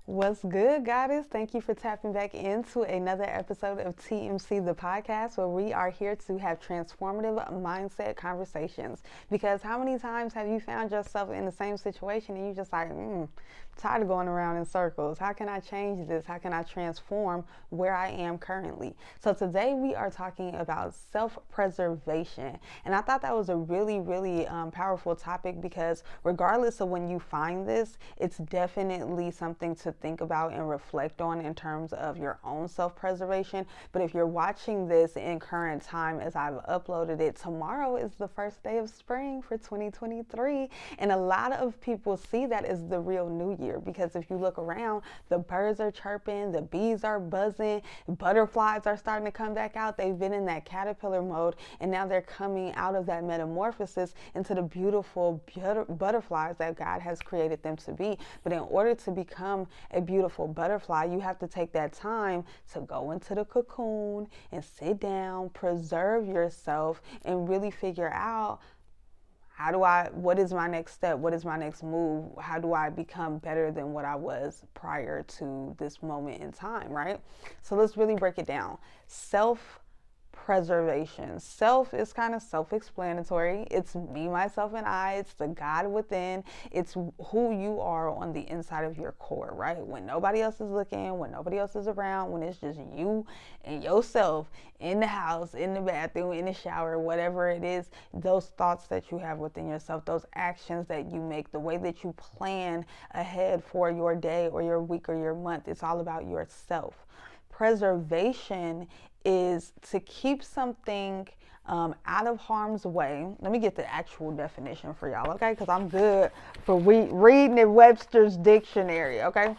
What's good, Goddess? Thank you for tapping back into another episode of TMC the podcast, where we are here to have transformative mindset conversations. Because how many times have you found yourself in the same situation and you just like, tired of going around in circles? How can I change this? How can I transform where I am currently? So today we are talking about self-preservation. And I thought that was a really powerful topic because regardless of when you find this, it's definitely something to think about and reflect on in terms of your own self-preservation. But if you're watching this in current time as I've uploaded it, tomorrow is the first day of spring for 2023. And a lot of people see that as the real new year because if you look around, the birds are chirping, the bees are buzzing, butterflies are starting to come back out. They've been in that caterpillar mode and now they're coming out of that metamorphosis into the beautiful butterflies that God has created them to be. But in order to become a beautiful butterfly, you have to take that time to go into the cocoon and sit down, preserve yourself, and really figure out what is my next step? What is my next move? How do I become better than what I was prior to this moment in time, right? So let's really break it down. Self-preservation. Self is kind of self-explanatory. It's me, myself, and I. It's the God within. It's who you are on the inside of your core, right? When nobody else is looking, when nobody else is around, when it's just you and yourself in the house, in the bathroom, in the shower, whatever it is, those thoughts that you have within yourself, those actions that you make, the way that you plan ahead for your day or your week or your month, it's all about yourself. Preservation is to keep something out of harm's way. Let me get the actual definition for y'all, okay? Because I'm good for reading in Webster's dictionary, okay?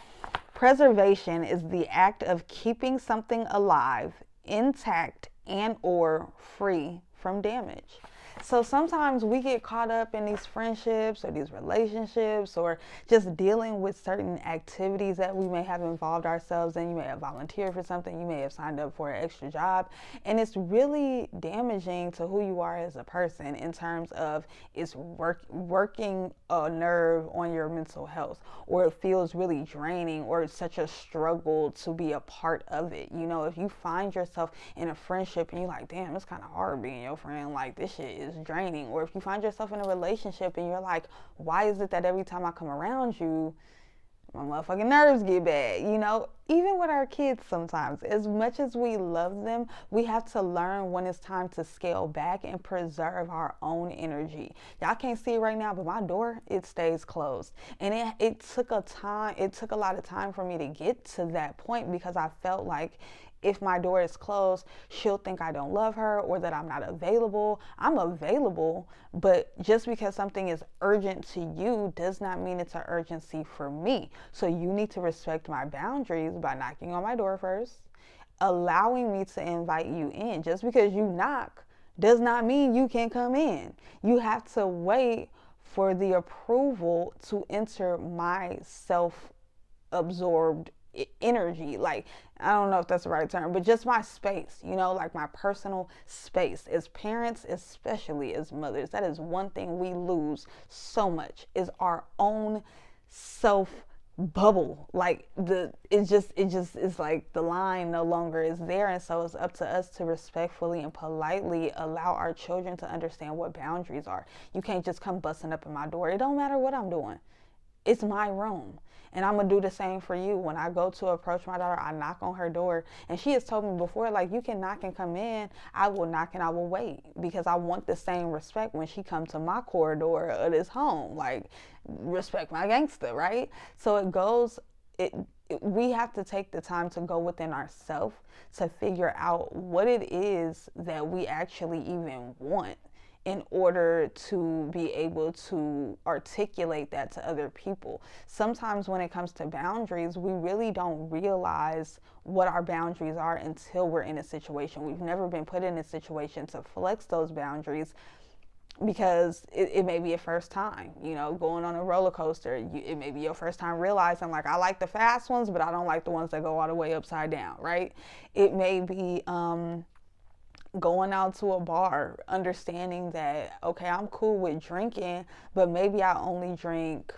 Preservation is the act of keeping something alive, intact, and or free from damage. So sometimes we get caught up in these friendships or these relationships or just dealing with certain activities that we may have involved ourselves in. You may have volunteered for something, you may have signed up for an extra job, and it's really damaging to who you are as a person in terms of it's working a nerve on your mental health, or it feels really draining, or it's such a struggle to be a part of it. You know, if you find yourself in a friendship and you're like, damn, it's kind of hard being your friend, like this shit is draining. Or if you find yourself in a relationship and you're like, why is it that every time I come around you, my motherfucking nerves get bad? You know, even with our kids, sometimes as much as we love them, we have to learn when it's time to scale back and preserve our own energy. Y'all can't see it right now, but my door, it stays closed. And it took a lot of time for me to get to that point because I felt like if my door is closed, she'll think I don't love her or that I'm not available. I'm available, but just because something is urgent to you does not mean it's an urgency for me. So you need to respect my boundaries by knocking on my door first, allowing me to invite you in. Just because you knock does not mean you can come in. You have to wait for the approval to enter my self absorbed energy. Like, I don't know if that's the right term, but just my space, you know, like my personal space. As parents, especially as mothers, that is one thing we lose so much, is our own self bubble. Like it's like the line no longer is there, and so it's up to us to respectfully and politely allow our children to understand what boundaries are. You can't just come busting up in my door. It don't matter what I'm doing. It's my room. And I'm going to do the same for you. When I go to approach my daughter, I knock on her door. And she has told me before, like, you can knock and come in. I will knock and I will wait because I want the same respect when she comes to my corridor of this home. Like, respect my gangster, right? So we have to take the time to go within ourselves to figure out what it is that we actually even want in order to be able to articulate that to other people. Sometimes when it comes to boundaries, we really don't realize what our boundaries are until we're in a situation. We've never been put in a situation to flex those boundaries because it may be a first time, you know, going on a roller coaster. It may be your first time realizing, like, I like the fast ones, but I don't like the ones that go all the way upside down, right? It may be going out to a bar, understanding that, okay, I'm cool with drinking, but maybe I only drink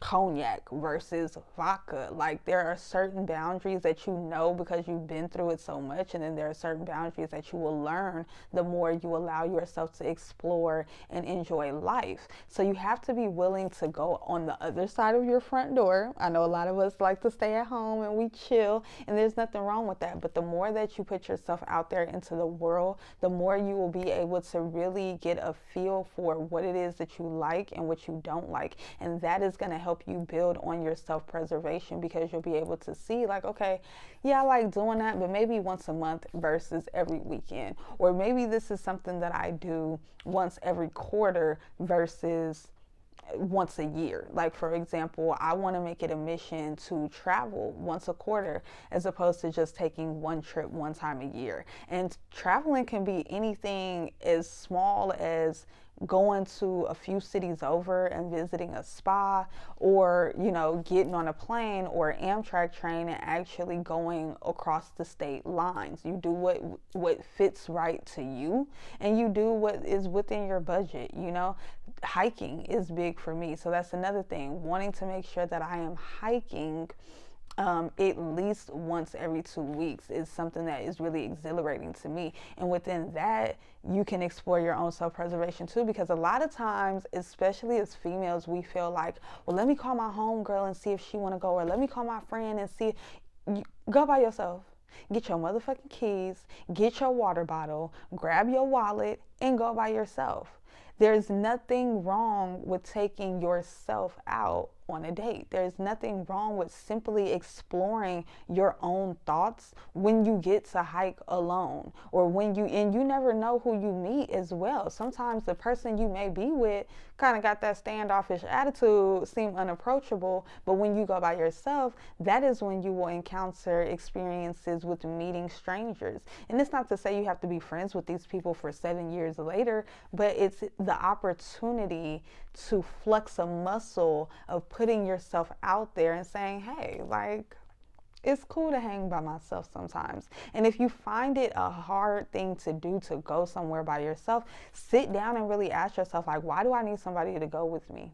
cognac versus vodka. Like, there are certain boundaries that you know because you've been through it so much, and then there are certain boundaries that you will learn the more you allow yourself to explore and enjoy life. So you have to be willing to go on the other side of your front door. I know a lot of us like to stay at home and we chill, and there's nothing wrong with that, but the more that you put yourself out there into the world, the more you will be able to really get a feel for what it is that you like and what you don't like, and that is going to help you build on your self-preservation, because you'll be able to see, like, okay, yeah, I like doing that, but maybe once a month versus every weekend, or maybe this is something that I do once every quarter versus once a year. Like, for example, I want to make it a mission to travel once a quarter as opposed to just taking one trip one time a year. And traveling can be anything as small as going to a few cities over and visiting a spa, or getting on a plane or Amtrak train and actually going across the state lines. You do what fits right to you, and you do what is within your budget. Hiking is big for me, so that's another thing, wanting to make sure that I am hiking at least once every 2 weeks is something that is really exhilarating to me. And within that, you can explore your own self-preservation too, because a lot of times, especially as females, we feel like, well, let me call my homegirl and see if she want to go, or let me call my friend and see. Go by yourself. Get your motherfucking keys, get your water bottle, grab your wallet, and go by yourself. There's nothing wrong with taking yourself out on a date. There's nothing wrong with simply exploring your own thoughts when you get to hike alone, or and you never know who you meet as well. Sometimes the person you may be with kind of got that standoffish attitude, seem unapproachable, but when you go by yourself, that is when you will encounter experiences with meeting strangers. And it's not to say you have to be friends with these people for 7 years later, but it's the opportunity to flex a muscle of putting yourself out there and saying, hey, like, it's cool to hang by myself sometimes. And if you find it a hard thing to do, to go somewhere by yourself, sit down and really ask yourself, like, why do I need somebody to go with me?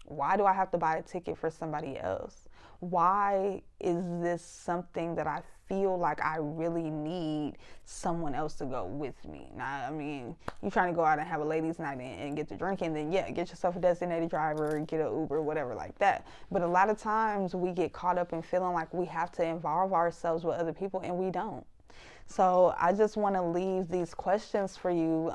Why do I have to buy a ticket for somebody else? Why is this something that I feel like I really need someone else to go with me? Now, I mean, you're trying to go out and have a ladies' night and get to drinking, then yeah, get yourself a designated driver, get an Uber, whatever like that. But a lot of times we get caught up in feeling like we have to involve ourselves with other people, and we don't. So I just want to leave these questions for you.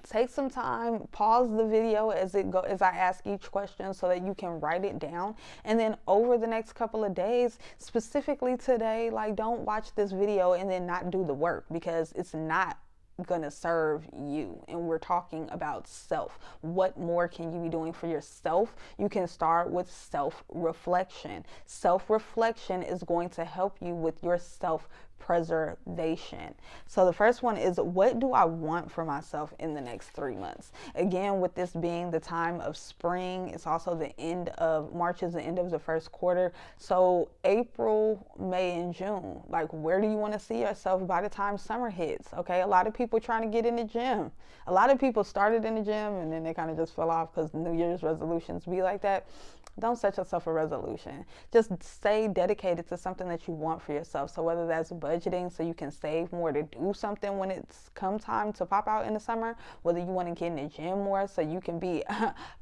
Take some time, pause the video as I ask each question, so that you can write it down. And then over the next couple of days, specifically today, like, don't watch this video and then not do the work, because it's not gonna serve you. And we're talking about self. What more can you be doing for yourself? You can start with self-reflection. Self-reflection is going to help you with your self-preservation. So the first one is, what do I want for myself in the next 3 months? Again, with this being the time of spring, it's also the end of March, is the end of the first quarter. So April, May, and June, like, where do you want to see yourself by the time summer hits? Okay, a lot of people trying to get in the gym. A lot of people started in the gym and then they kind of just fell off because New Year's resolutions be like that. Don't set yourself a resolution. Just stay dedicated to something that you want for yourself. So whether that's budgeting so you can save more to do something when it's come time to pop out in the summer, whether you want to get in the gym more so you can be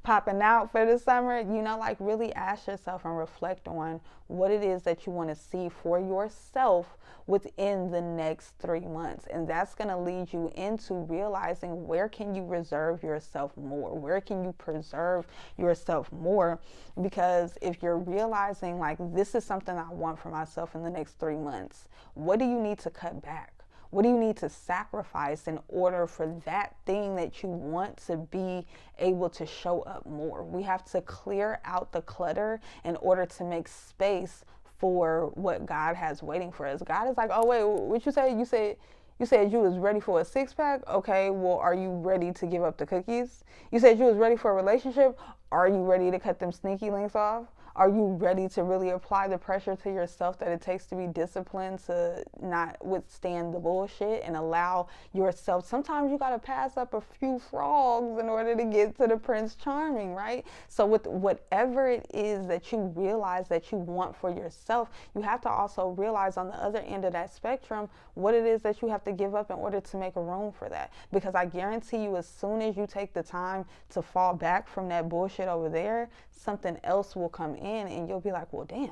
popping out for the summer, like, really ask yourself and reflect on what it is that you want to see for yourself within the next 3 months. And that's going to lead you into realizing, where can you reserve yourself more? Where can you preserve yourself more? Because if you're realizing, like, this is something I want for myself in the next 3 months, what do you need to cut back? What do you need to sacrifice in order for that thing that you want to be able to show up more? We have to clear out the clutter in order to make space for what God has waiting for us. God is like, oh, wait, what you say? You said you was ready for a 6-pack? Okay, well, are you ready to give up the cookies? You said you was ready for a relationship? Are you ready to cut them sneaky links off? Are you ready to really apply the pressure to yourself that it takes to be disciplined, to not withstand the bullshit and allow yourself? Sometimes you got to pass up a few frogs in order to get to the Prince Charming, right? So with whatever it is that you realize that you want for yourself, you have to also realize on the other end of that spectrum what it is that you have to give up in order to make a room for that. Because I guarantee you, as soon as you take the time to fall back from that bullshit over there, something else will come in and you'll be like, well, damn,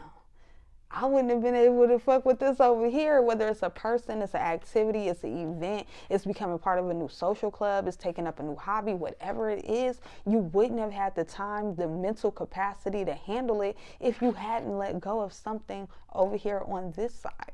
I wouldn't have been able to fuck with this over here. Whether it's a person, it's an activity, it's an event, it's becoming part of a new social club, it's taking up a new hobby, whatever it is, you wouldn't have had the time, the mental capacity to handle it if you hadn't let go of something over here on this side.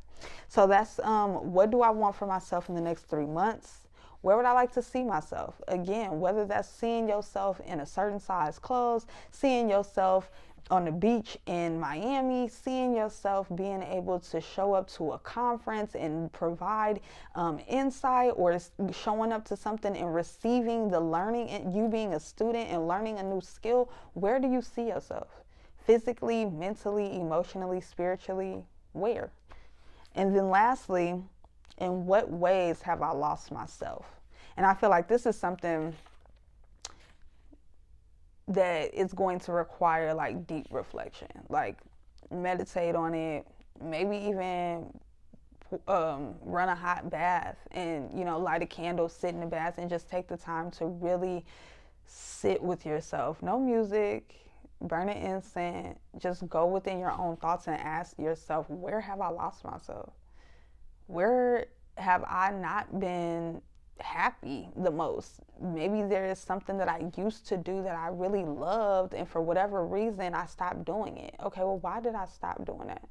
So that's what do I want for myself in the next 3 months? Where would I like to see myself? Again, whether that's seeing yourself in a certain size clothes, seeing yourself on the beach in Miami, seeing yourself being able to show up to a conference and provide insight, or showing up to something and receiving the learning, and you being a student and learning a new skill. Where do you see yourself? Physically, mentally, emotionally, spiritually? Where? And then lastly, in what ways have I lost myself? And I feel like this is something that is going to require like deep reflection, like meditate on it, maybe even run a hot bath and, you know, light a candle, sit in the bath and just take the time to really sit with yourself. No music, burn an incense, just go within your own thoughts and ask yourself, where have I lost myself? Where have I not been happy the most? Maybe there is something that I used to do that I really loved, and for whatever reason I stopped doing it. Okay, well, why did I stop doing that?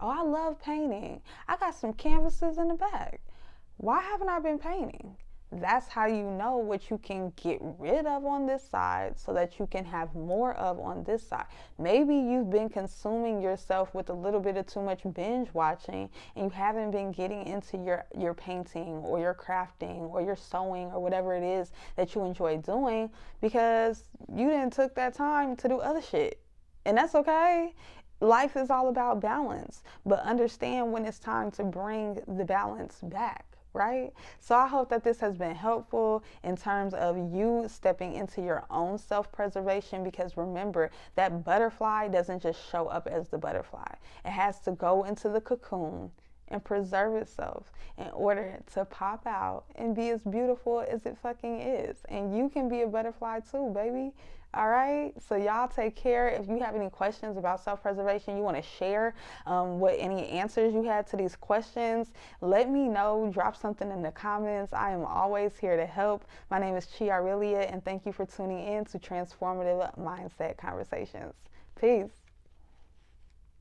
Oh, I love painting. I got some canvases in the back. Why haven't I been painting? That's how you know what you can get rid of on this side so that you can have more of on this side. Maybe you've been consuming yourself with a little bit of too much binge watching and you haven't been getting into your painting or your crafting or your sewing or whatever it is that you enjoy doing because you didn't took that time to do other shit. And that's okay. Life is all about balance, but understand when it's time to bring the balance back. Right? So I hope that this has been helpful in terms of you stepping into your own self-preservation, because remember, that butterfly doesn't just show up as the butterfly. It has to go into the cocoon and preserve itself in order to pop out and be as beautiful as it fucking is. And you can be a butterfly too, baby. All right, so y'all take care. If you have any questions about self-preservation, you want to share what any answers you had to these questions, let me know. Drop something in the comments. I am always here to help. My name is Chi Aurelia, and thank you for tuning in to Transformative Mindset Conversations. Peace.